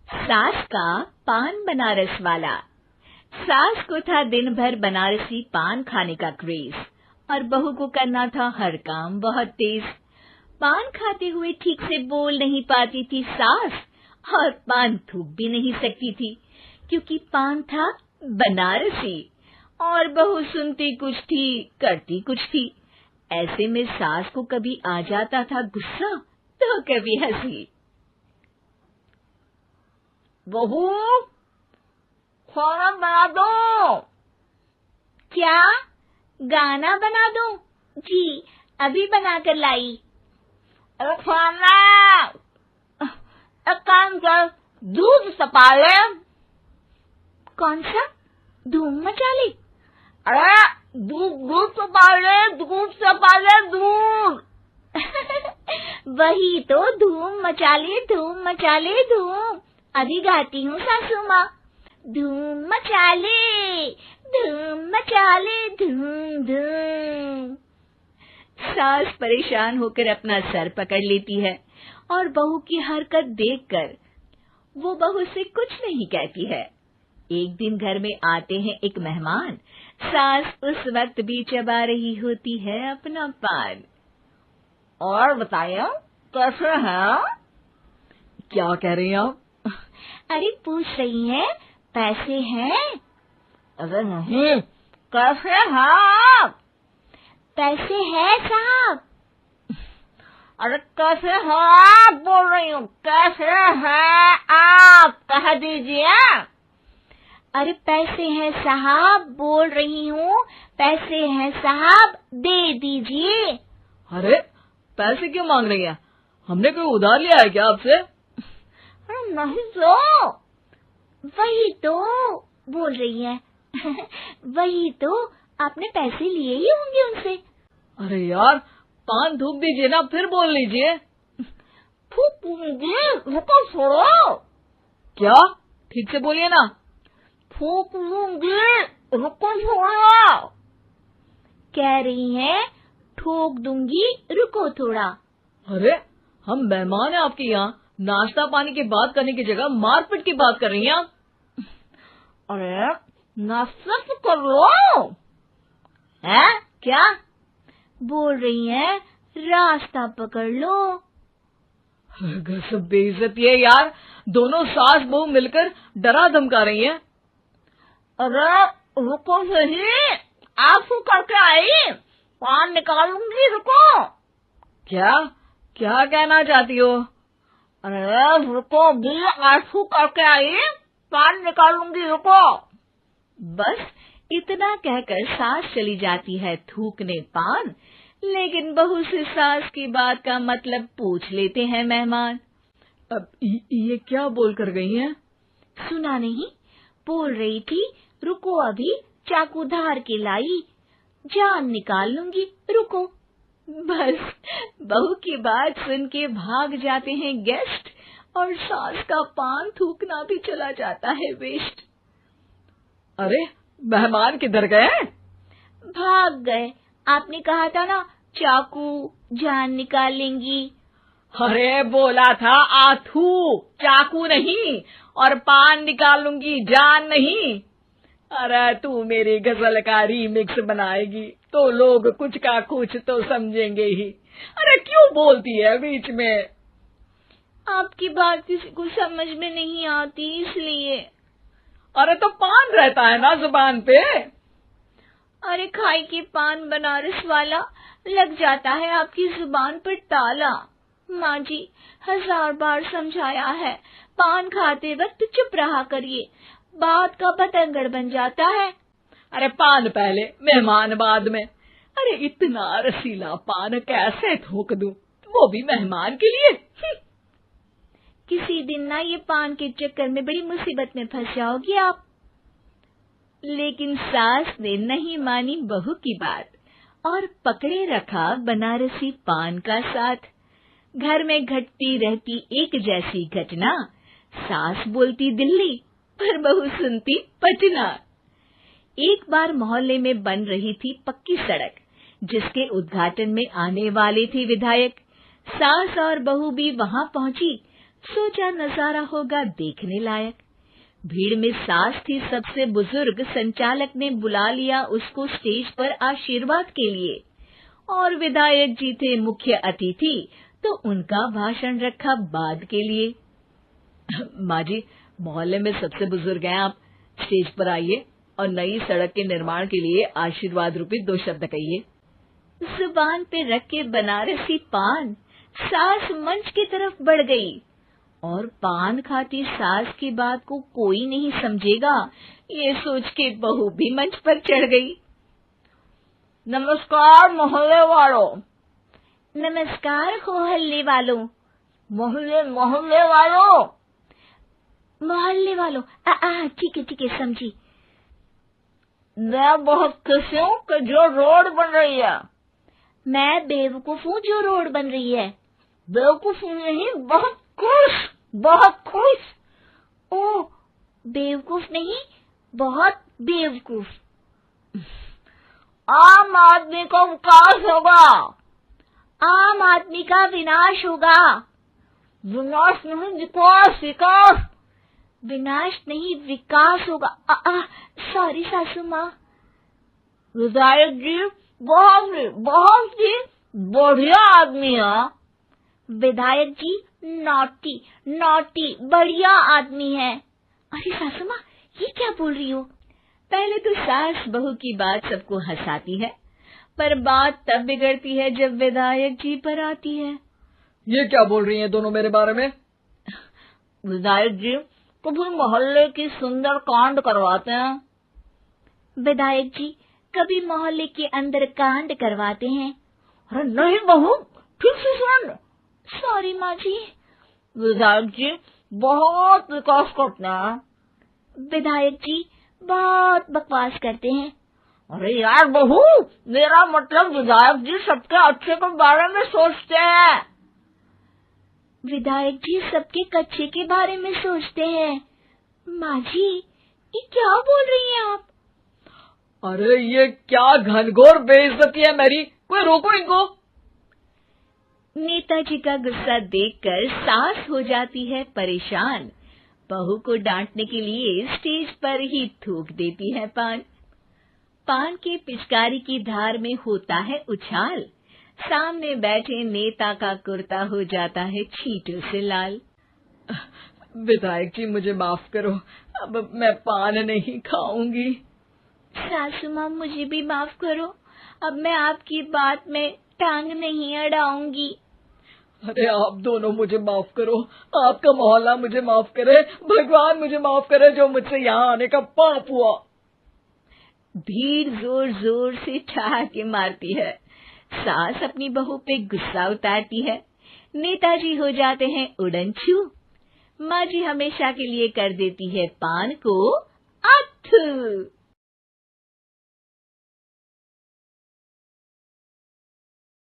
सास का पान बनारस वाला। सास को था दिन भर बनारसी पान खाने का क्रेज और बहू को करना था हर काम बहुत तेज। पान खाते हुए ठीक से बोल नहीं पाती थी सास और पान थूक भी नहीं सकती थी क्योंकि पान था बनारसी और बहू सुनती कुछ थी करती कुछ थी। ऐसे में सास को कभी आ जाता था गुस्सा तो कभी हंसी। बहू, खाना बना दो। क्या? गाना बना दो? जी, अभी बनाकर लाई। अरे खाना, एक काम कर, दूध सपा ले। कौन सा? धूम मचा ले? अरे दूध सपा ले, दूध सपा ले, दूध। वही तो, धूम मचा ले, धूम मचा ले, धूम। अभी गाती हूँ सासू माँ। धूम मचा ले, धूम मचा ले, धूम धूम। सास परेशान होकर अपना सर पकड़ लेती है और बहू की हरकत देखकर वो बहू से कुछ नहीं कहती है। एक दिन घर में आते हैं एक मेहमान। सास उस वक्त भी चबा रही होती है अपना पान। और बताइए, कैसे हैं? क्या कह रही हैं आप? अरे पूछ रही हैं, पैसे हैं? अरे नहीं, कैसे हैं आप? पैसे हैं साहब। अरे कैसे हैं आप बोल रही हूँ, कैसे हैं आप कह दीजिए। अरे पैसे हैं साहब बोल रही हूँ, पैसे हैं साहब दे दीजिए। अरे पैसे क्यों मांग रही हैं? हमने कोई उधार लिया है क्या आपसे? अरे नहीं तो। वही तो बोल रही है। वही तो, आपने पैसे लिए ही होंगे उनसे। अरे यार, पान थूक दीजिए ना, फिर बोल लीजिए। थूकूंगी, रुको छोड़ो। क्या? ठीक से बोलिए ना। थूक लूंगी, रुको छोड़ो। कह रही हैं ठोक दूंगी, रुको थोड़ा। अरे हम मेहमान हैं आपके यहाँ, नाश्ता पानी की बात करने की जगह मारपीट की बात कर रही हैं आप। अरे नाश्ता तो कर लो। है क्या? बोल रही हैं रास्ता पकड़ लो। सब बेइज्जती है यार, दोनों सास बहू मिलकर डरा धमका रही हैं। अरे रुको सही, आंसू करके आई, पान निकालूंगी, रुको। क्या क्या कहना चाहती हो? अरे रुको भी, आंसू करके आई, पान निकालूंगी, रुको। बस इतना कहकर सास चली जाती है थूकने पान, लेकिन बहू से सास की बात का मतलब पूछ लेते हैं मेहमान। अब ये क्या बोल कर गई हैं? सुना नहीं? बोल रही थी रुको अभी, चाकू धार के लाई, जान निकाल लूंगी, रुको। बस बहू की बात सुन के भाग जाते हैं गेस्ट और सास का पान थूकना भी चला जाता है वेस्ट। अरे मेहमान किधर गए? भाग गए। आपने कहा था ना चाकू जान निकाल लेंगी। अरे बोला था आथू, चाकू नहीं, और पान निकाल लूंगी, जान नहीं। अरे तू मेरी गजल का रीमिक्स बनाएगी तो लोग कुछ का कुछ तो समझेंगे ही। अरे क्यों बोलती है बीच में? आपकी बात किसी को समझ में नहीं आती इसलिए। अरे तो पान रहता है ना जुबान पे। अरे खाई के पान बनारस वाला, लग जाता है आपकी जुबान पर ताला। माँ जी 1000 बार समझाया है, पान खाते वक्त चुप रहा करिए, बात का बतंगड़ बन जाता है। अरे पान पहले, मेहमान बाद में। अरे इतना रसीला पान कैसे थूक दूं, वो भी मेहमान के लिए। किसी दिन ना ये पान के चक्कर में बड़ी मुसीबत में फंस जाओगी आप। लेकिन सास ने नहीं मानी बहू की बात और पकड़े रखा बनारसी पान का साथ। घर में घटती रहती एक जैसी घटना, सास बोलती दिल्ली पर बहू सुनती पटना। एक बार मोहल्ले में बन रही थी पक्की सड़क, जिसके उद्घाटन में आने वाले थे विधायक। सास और बहू भी वहां पहुंची। सोचा नजारा होगा देखने लायक। भीड़ में सास थी सबसे बुजुर्ग। संचालक ने बुला लिया उसको स्टेज पर आशीर्वाद के लिए, और विधायक जी थे मुख्य अतिथि, तो उनका भाषण रखा बाद के लिए। माँ जी, मोहल्ले में सबसे बुजुर्ग हैं आप, स्टेज पर आइए और नई सड़क के निर्माण के लिए आशीर्वाद रूपी 2 शब्द कहिए। जुबान पे रख के बनारसी पान सास मंच की तरफ बढ़ गई, और पान खाती सास की बात को कोई नहीं समझेगा, ये सोच के बहू भी मंच पर चढ़ गई। नमस्कार मोहल्ले वालों। नमस्कार मोहल्ले वालों। मोहल्ले मोहल्ले वालों। मोहल्ले वालों, ठीक है समझी। मैं बहुत खुश हूँ कि जो रोड बन रही है। मैं बेवकूफ हूँ जो रोड बन रही है। बेवकूफ नहीं, बहुत खुश, बहुत खुश। ओह, बेवकूफ नहीं, बहुत बेवकूफ। आम आदमी का विकास होगा। आम आदमी का विनाश होगा। विनाश नहीं, विकास, विकास। विनाश नहीं, विकास होगा। सॉरी सासू माँ। विधायक जी बहुत ही बढ़िया आदमी है। विधायक जी नॉटी बढ़िया आदमी है। अरे सासू माँ, ये क्या बोल रही हो? पहले तो सास बहू की बात सबको हंसाती है, पर बात तब बिगड़ती है जब विधायक जी पर आती है। ये क्या बोल रही हैं दोनों मेरे बारे में? विधायक जी कभी मोहल्ले की सुंदर कांड करवाते हैं। विधायक जी कभी मोहल्ले के अंदर कांड करवाते हैं। अरे नहीं बहू, ठीक से सुन। सॉरी माँ जी। विधायक जी बहुत विकास करते हैं। विधायक जी बहुत बकवास करते हैं। अरे यार बहू, मेरा मतलब विधायक जी सबके अच्छे के बारे में सोचते हैं। विधायक जी सबके कच्चे के बारे में सोचते हैं। माँ जी, ये क्या बोल रही हैं आप? अरे ये क्या घनघोर बेइज्जती है मेरी, कोई रोको इनको। नेताजी का गुस्सा देखकर सास हो जाती है परेशान। बहू को डांटने के लिए स्टेज पर ही थूक देती है पान के पिचकारी की धार में होता है उछाल। सामने बैठे नेता का कुर्ता हो जाता है छींटों से लाल। विधायक जी मुझे माफ करो, अब मैं पान नहीं खाऊंगी। सासू माँ मुझे भी माफ करो, अब मैं आपकी बात में टांग नहीं अड़ाऊंगी। अरे आप दोनों मुझे माफ करो, आपका मोहल्ला मुझे माफ करे, भगवान मुझे माफ करे जो मुझसे यहाँ आने का पाप हुआ। भीड़ जोर जोर से ठहाके मारती है। सास अपनी बहू पे गुस्सा उतारती है। नेताजी हो जाते हैं उड़नछू। माँ जी हमेशा के लिए कर देती है पान को अथ।